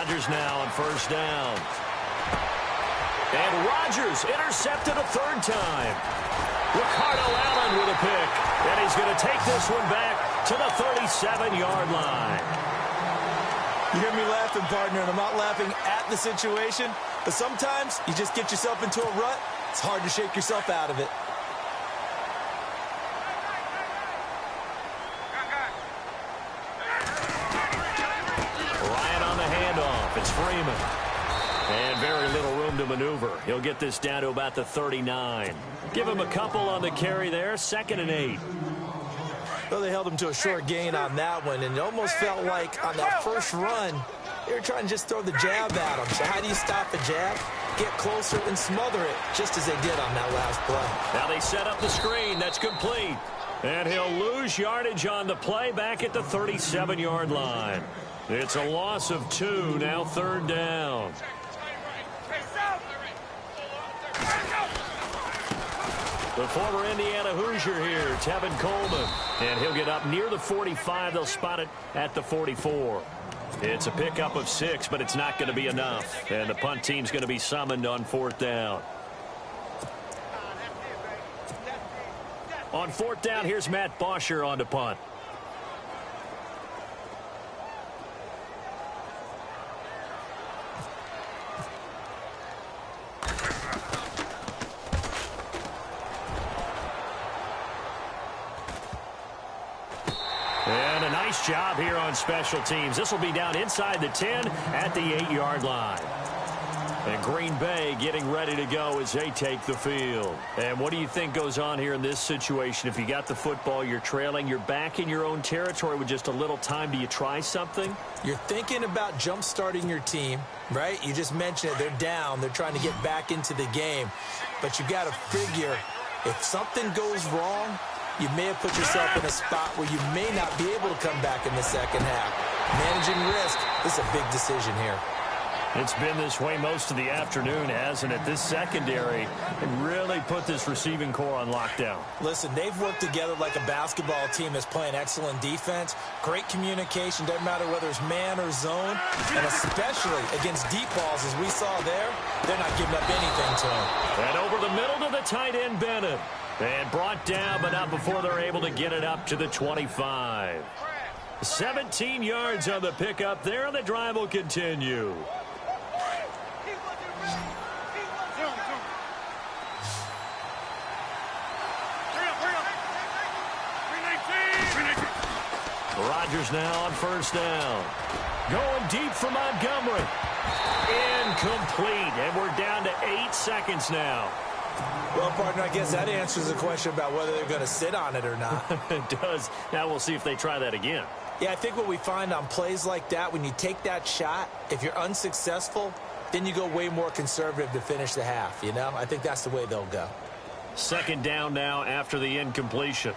Rodgers now on first down. And Rodgers intercepted a third time. Ricardo Allen with a pick. And he's going to take this one back to the 37-yard line. You hear me laughing, partner, and I'm not laughing at the situation, but sometimes you just get yourself into a rut. It's hard to shake yourself out of it. Ryan on the handoff. It's Freeman. And very little room to maneuver. He'll get this down to about the 39. Give him a couple on the carry there. 2nd and 8. Well, they held him to a short gain on that one, and it almost felt like on that first run, they were trying to just throw the jab at him. So how do you stop the jab? Get closer and smother it, just as they did on that last play. Now they set up the screen. That's complete. And he'll lose yardage on the play back at the 37-yard line. It's a loss of 2, now 3rd down. The former Indiana Hoosier here, Tevin Coleman. And he'll get up near the 45. They'll spot it at the 44. It's a pickup of 6, but it's not going to be enough. And the punt team's going to be summoned on 4th down. On 4th down, here's Matt Bosher on to punt. And a nice job here on special teams. This will be down inside the 10 at the 8-yard line. And Green Bay getting ready to go as they take the field. And what do you think goes on here in this situation? If you got the football, you're trailing, you're back in your own territory with just a little time. Do you try something? You're thinking about jump-starting your team, right? You just mentioned it. They're down. They're trying to get back into the game. But you got to figure, if something goes wrong, you may have put yourself in a spot where you may not be able to come back in the second half. Managing risk, this is a big decision here. It's been this way most of the afternoon, hasn't it? This secondary really put this receiving core on lockdown. Listen, they've worked together like a basketball team that's playing excellent defense. Great communication, doesn't matter whether it's man or zone. And especially against deep balls, as we saw there, they're not giving up anything to them. And over the middle to the tight end, Bennett. And brought down, but not before they're able to get it up to the 25. 17 yards on the pickup there, and the drive will continue. Rodgers now on first down. Going deep for Montgomery. Incomplete, and we're down to 8 seconds now. Well, partner, I guess that answers the question about whether they're going to sit on it or not. It does. Now we'll see if they try that again. Yeah, I think what we find on plays like that, when you take that shot, if you're unsuccessful, then you go way more conservative to finish the half, you know? I think that's the way they'll go. 2nd down now after the incompletion.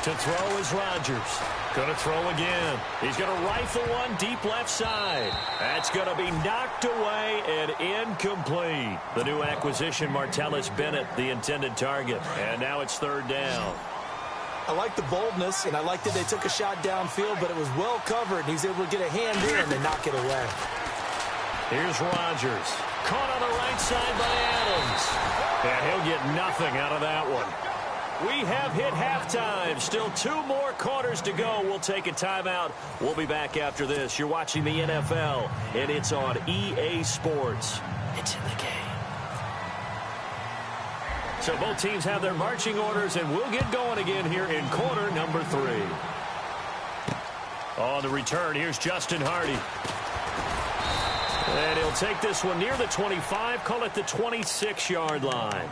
To throw is Rodgers. Going to throw again. He's going to rifle one deep left side. That's going to be knocked away and incomplete. The new acquisition, Martellus Bennett, the intended target. And now it's 3rd down. I like the boldness, and I like that they took a shot downfield, but it was well covered. He's able to get a hand in and knock it away. Here's Rodgers. Caught on the right side by Adams. And he'll get nothing out of that one. We have hit halftime. Still 2 more quarters to go. We'll take a timeout. We'll be back after this. You're watching the NFL, and it's on EA Sports. It's in the game. So both teams have their marching orders, and we'll get going again here in quarter number 3. On the return, here's Justin Hardy. And he'll take this one near the 25, call it the 26-yard line.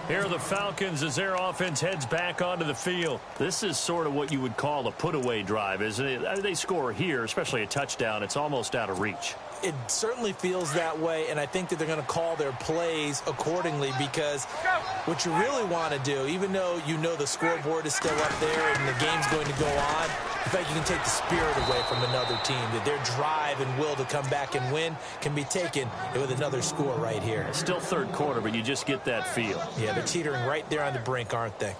Here are the Falcons as their offense heads back onto the field. This is sort of what you would call a put-away drive, isn't it? They score here, especially a touchdown. It's almost out of reach. It certainly feels that way, and I think that they're going to call their plays accordingly, because what you really want to do, even though you know the scoreboard is still up there and the game's going to go on, in fact, you can take the spirit away from another team, that their drive and will to come back and win can be taken with another score right here. It's still 3rd quarter, but you just get that feel. Yeah, they're teetering right there on the brink, aren't they?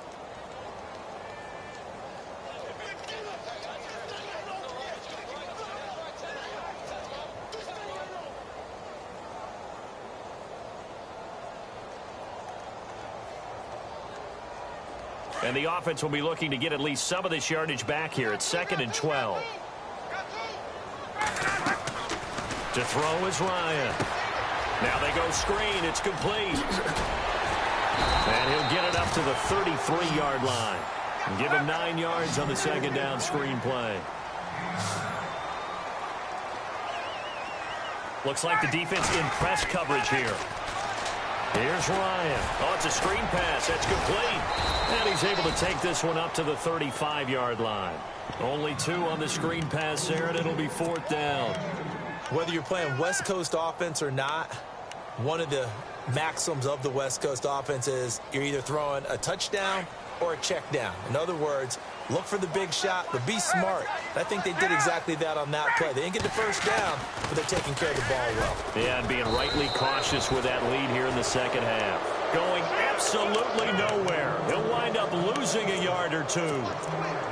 And the offense will be looking to get at least some of this yardage back here at 2nd and 12. To throw is Ryan. Now they go screen. It's complete. And he'll get it up to the 33-yard line. And give him 9 yards on the 2nd down screen play. Looks like the defense in press coverage here. Here's Ryan. Oh, it's a screen pass. That's complete. And he's able to take this one up to the 35-yard line. Only 2 on the screen pass there, and it'll be 4th down. Whether you're playing West Coast offense or not, one of the maxims of the West Coast offense is you're either throwing a touchdown or a check down. In other words, look for the big shot, but be smart. I think they did exactly that on that play. They didn't get the first down, but they're taking care of the ball well. Yeah, and being rightly cautious with that lead here in the 2nd half. Going absolutely nowhere. He'll wind up losing a yard or 2.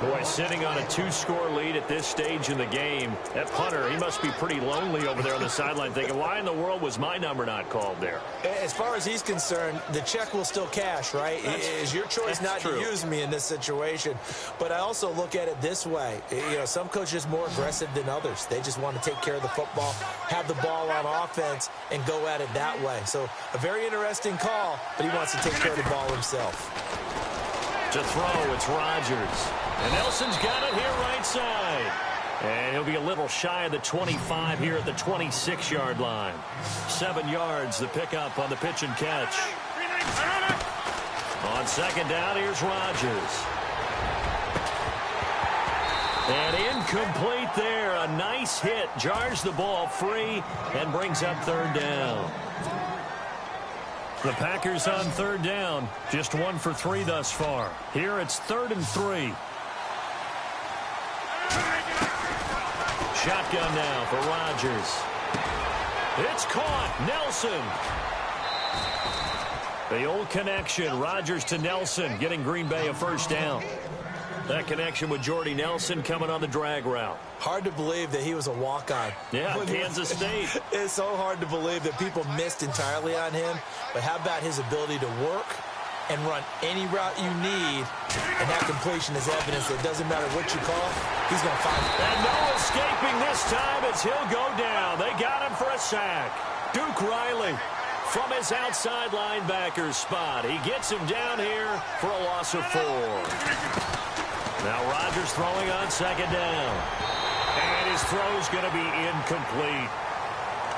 Boy, sitting on a 2-score lead at this stage in the game, that punter, he must be pretty lonely over there on the sideline thinking, why in the world was my number not called there? As far as he's concerned, the check will still cash, right? It's your choice not to use me in this situation. But I also look at it this way. You know, some coaches are more aggressive than others. They just want to take care of the football, have the ball on offense, and go at it that way. So a very interesting call, but he wants to take care of the ball himself. To throw, it's Rodgers. And Nelson's got it here right side. And he'll be a little shy of the 25 here at the 26-yard line. 7 yards, the pickup on the pitch and catch. On 2nd down, here's Rodgers. And incomplete there. A nice hit. Jars the ball free and brings up 3rd down. The Packers on 3rd down. Just 1 for 3 thus far. Here it's 3rd and 3. Shotgun now for Rodgers. It's caught. Nelson. The old connection. Rodgers to Nelson, getting Green Bay a 1st down. That connection with Jordy Nelson coming on the drag route. Hard to believe that he was a walk-on. Yeah, Kansas State. It's so hard to believe that people missed entirely on him. But how about his ability to work and run any route you need? And that completion is evidence that it doesn't matter what you call, he's going to find it. And no escaping this time as he'll go down. They got him for a sack. Duke Riley from his outside linebacker spot. He gets him down here for a loss of 4. Now Rodgers throwing on 2nd down. And his throw's going to be incomplete.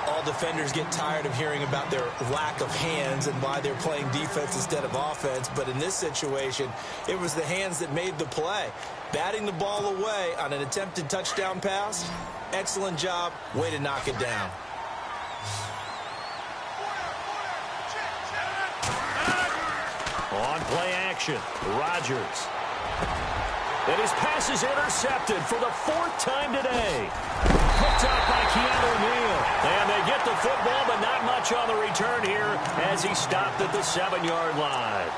All defenders get tired of hearing about their lack of hands and why they're playing defense instead of offense. But in this situation, it was the hands that made the play. Batting the ball away on an attempted touchdown pass. Excellent job. Way to knock it down. On play action, Rodgers. And his pass is intercepted for the 4th time today. Picked up by Keanu Neal. And they get the football, but not much on the return here as he stopped at the 7-yard line.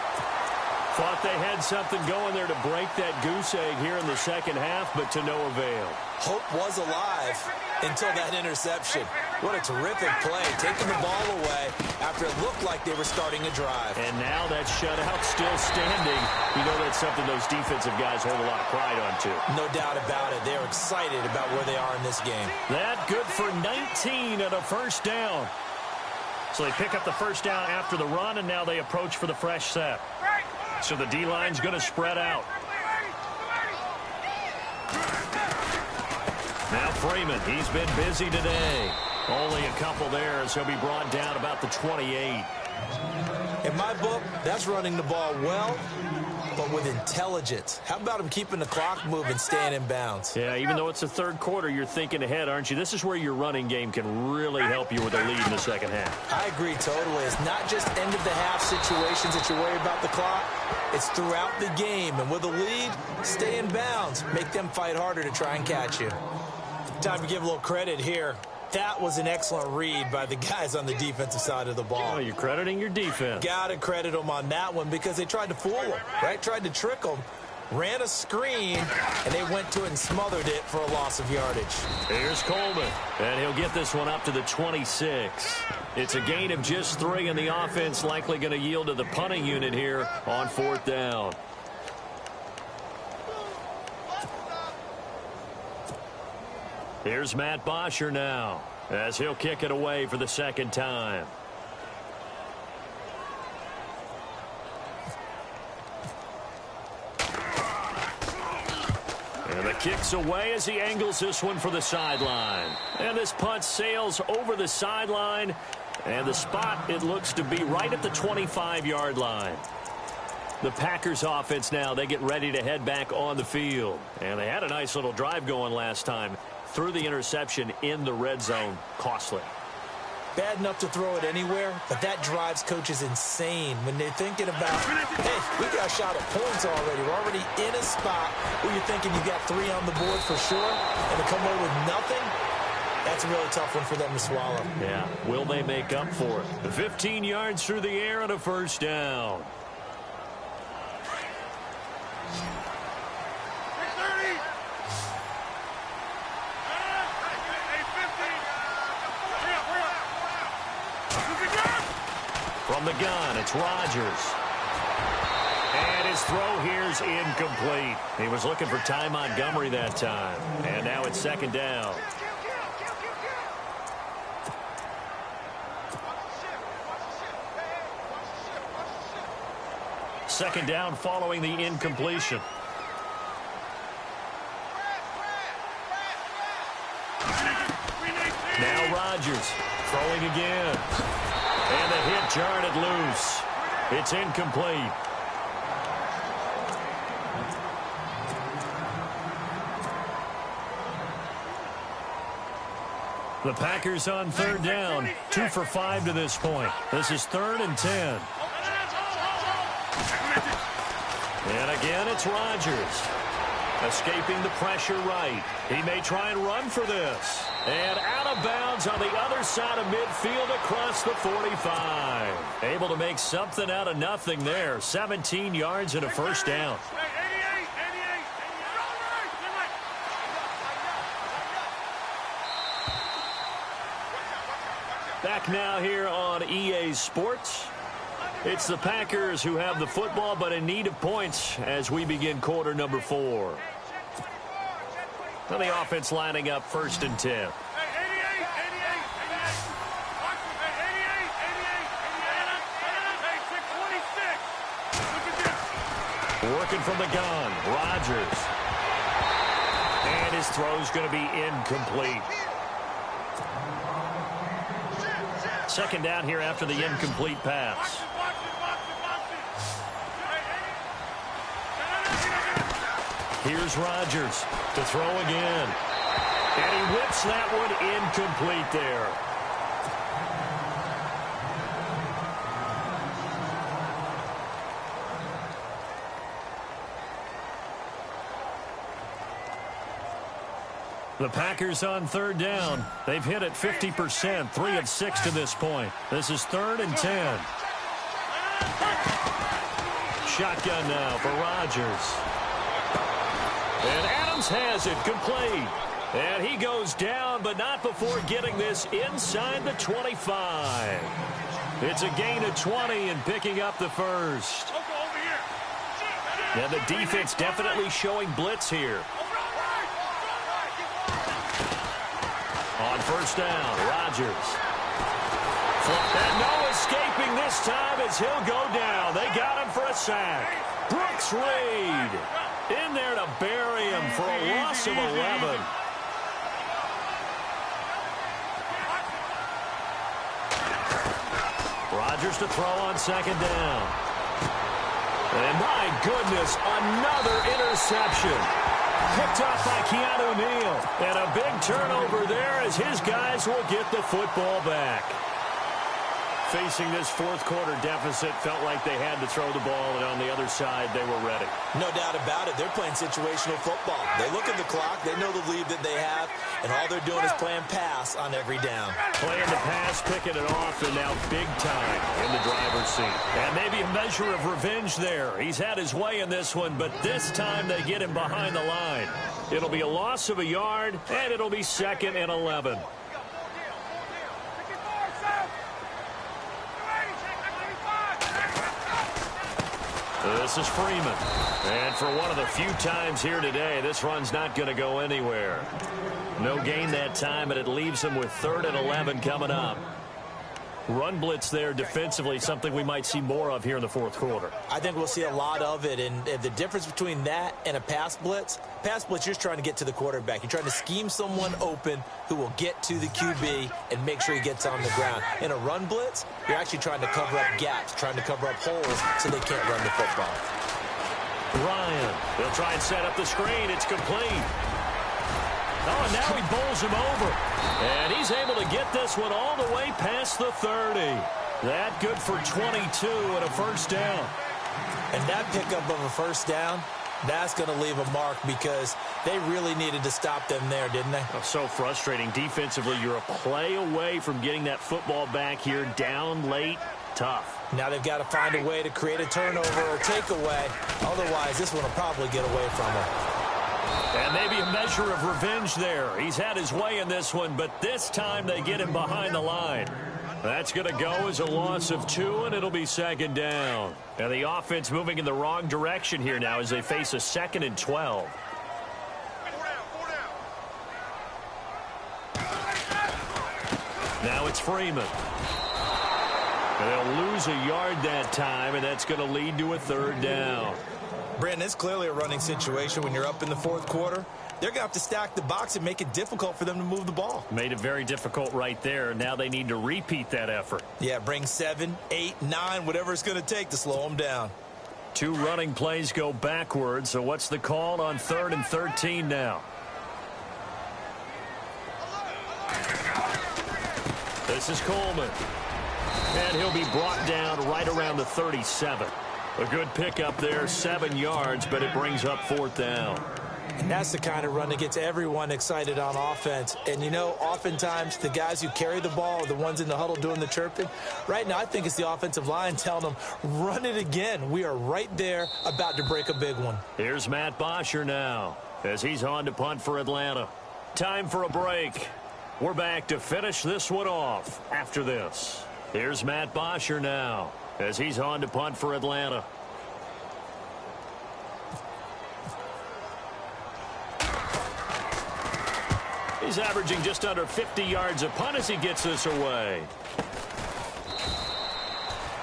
Thought they had something going there to break that goose egg here in the 2nd half, but to no avail. Hope was alive until that interception. What a terrific play, taking the ball away after it looked like they were starting a drive. And now that shutout still standing. You know that's something those defensive guys hold a lot of pride on, too. No doubt about it. They're excited about where they are in this game. That good for 19 and a 1st down. So they pick up the 1st down after the run, and now they approach for the fresh set. So the D-line's going to spread out. Now Freeman, he's been busy today. Only a couple there as he'll be brought down about the 28. In my book, that's running the ball well, but with intelligence. How about him keeping the clock moving, staying in bounds? Yeah, even though it's the 3rd quarter, you're thinking ahead, aren't you? This is where your running game can really help you with a lead in the 2nd half. I agree totally. It's not just end-of-the-half situations that you worry about the clock. It's throughout the game. And with a lead, stay in bounds. Make them fight harder to try and catch you. Time to give a little credit here. That was an excellent read by the guys on the defensive side of the ball. Oh, you're crediting your defense. Got to credit them on that one because they tried to fool them, right? Tried to trick them, ran a screen, and they went to it and smothered it for a loss of yardage. Here's Coleman, and he'll get this one up to the 26. It's a gain of just 3, and the offense likely going to yield to the punting unit here on 4th down. Here's Matt Bosher now, as he'll kick it away for the second time. And the kick's away as he angles this one for the sideline. And this punt sails over the sideline. And the spot, it looks to be right at the 25-yard line. The Packers offense now, they get ready to head back on the field. And they had a nice little drive going last time. Threw the interception in the red zone. Costly. Bad enough to throw it anywhere, but that drives coaches insane when they're thinking about, hey, we got a shot at points already. We're already in a spot where you're thinking you got 3 on the board for sure, and to come away with nothing, that's a really tough one for them to swallow. Yeah, will they make up for it? 15 yards through the air and a first down. From the gun, it's Rodgers. And his throw here's incomplete. He was looking for Ty Montgomery that time. And now it's second down. Second down following the incompletion. Now Rodgers throwing again. And the hit jarred it loose. It's incomplete. The Packers on third down. 2 for 5 to this point. This is 3rd and 10. And again, it's Rodgers. Escaping the pressure right. He may try and run for this. And out of bounds on the other side of midfield across the 45. Able to make something out of nothing there. 17 yards and a first down. Back now here on EA Sports. It's the Packers who have the football, but in need of points as we begin quarter number 4. Now the offense lining up 1st and 10. Working from the gun, Rodgers. And his throw's going to be incomplete. Second down here after the incomplete pass. Here's Rodgers to throw again. And he whips that one incomplete there. The Packers on third down. They've hit it 50%, 3 of 6 to this point. This is 3rd and 10. Shotgun now for Rodgers. And Adams has it complete. And he goes down, but not before getting this inside the 25. It's a gain of 20 and picking up the first. And the defense definitely showing blitz here. On first down, Rodgers. And no escaping this time as he'll go down. They got him for a sack. Brooks Reed in there to bury him for a loss of 11. Rodgers to throw on second down. And my goodness, another interception. Picked off by Keanu Neal. And a big turnover there as his guys will get the football back. Facing this fourth quarter deficit, felt like they had to throw the ball, and on the other side, they were ready. No doubt about it. They're playing situational football. They look at the clock. They know the lead that they have, and all they're doing is playing pass on every down. Playing the pass, picking it off, and now big time in the driver's seat. And maybe a measure of revenge there. He's had his way in this one, but this time they get him behind the line. It'll be a loss of a yard, and it'll be 2nd and 11. This is Freeman. And for one of the few times here today, this run's not going to go anywhere. No gain that time, and it leaves him with 3rd and 11 coming up. Run blitz there defensively, something we might see more of here in the fourth quarter. I think we'll see a lot of it, and the difference between that and a pass blitz, you're just trying to get to the quarterback. You're trying to scheme someone open who will get to the QB and make sure he gets on the ground. In a run blitz, you're actually trying to cover up gaps, trying to cover up holes so they can't run the football. Ryan, they'll try and set up the screen. It's complete. Oh, and now he bowls him over. And he's able to get this one all the way past the 30. That good for 22 and a first down. And that pickup of a first down, that's going to leave a mark because they really needed to stop them there, didn't they? Oh, so frustrating. Defensively, you're a play away from getting that football back here down late. Tough. Now they've got to find a way to create a turnover or takeaway. Otherwise, this one will probably get away from them. And maybe a measure of revenge there. He's had his way in this one, but this time they get him behind the line. That's going to go as a loss of 2, and it'll be 2nd down. And the offense moving in the wrong direction here now as they face a 2nd and 12. Now it's Freeman. They'll lose a yard that time, and that's going to lead to a 3rd down. Brandon, it's clearly a running situation when you're up in the fourth quarter. They're going to have to stack the box and make it difficult for them to move the ball. Made it very difficult right there. Now they need to repeat that effort. Yeah, bring 7, 8, 9, whatever it's going to take to slow them down. 2 running plays go backwards. So what's the call on 3rd and 13 now? This is Coleman. And he'll be brought down right around the 37. A good pickup there, 7 yards, but it brings up 4th down. And that's the kind of run that gets everyone excited on offense. And, you know, oftentimes the guys who carry the ball are the ones in the huddle doing the chirping. Right now, I think it's the offensive line telling them, run it again. We are right there about to break a big one. Here's Matt Bosher now as he's on to punt for Atlanta. Time for a break. We're back to finish this one off after this. Here's Matt Bosher now as he's on to punt for Atlanta. He's averaging just under 50 yards a punt as he gets this away.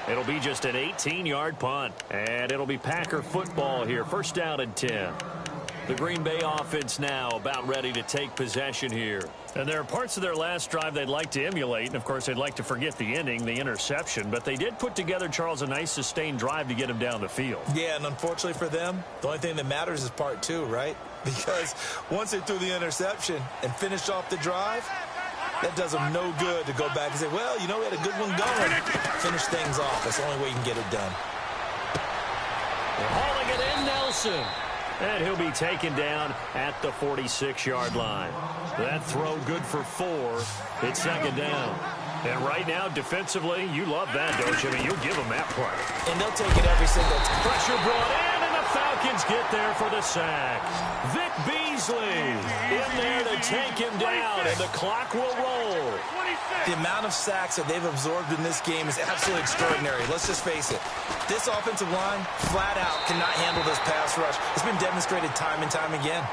It'll be just an 18-yard punt, and it'll be Packer football here. 1st down and 10. The Green Bay offense now about ready to take possession here. And there are parts of their last drive they'd like to emulate, and of course they'd like to forget the ending, the interception, but they did put together, Charles, a nice sustained drive to get him down the field. Yeah, and unfortunately for them, the only thing that matters is part 2, right? Because once they threw the interception and finished off the drive, that does them no good to go back and say, well, you know, we had a good one going. Finish things off. That's the only way you can get it done. They're hauling it in, Nelson. And he'll be taken down at the 46-yard line. That throw good for 4. It's 2nd down. And right now, defensively, you love that, don't you? I mean, you'll give them that play. And they'll take it every single time. Pressure brought in, and the Falcons get there for the sack. Vic Beasley in there to take him down, and the clock will roll. The amount of sacks that they've absorbed in this game is absolutely extraordinary. Let's just face it. This offensive line, flat out, cannot handle this pass rush. It's been demonstrated time and time again.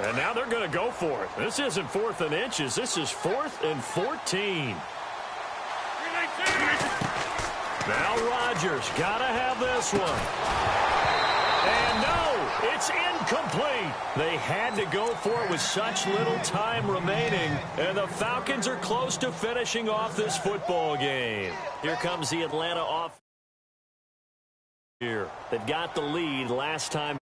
And now they're going to go for it. This isn't 4th and inches. This is 4th and 14. Now Rodgers got to have this one. And no, it's incomplete. They had to go for it with such little time remaining. And the Falcons are close to finishing off this football game. Here comes the Atlanta offense. They've got the lead last time.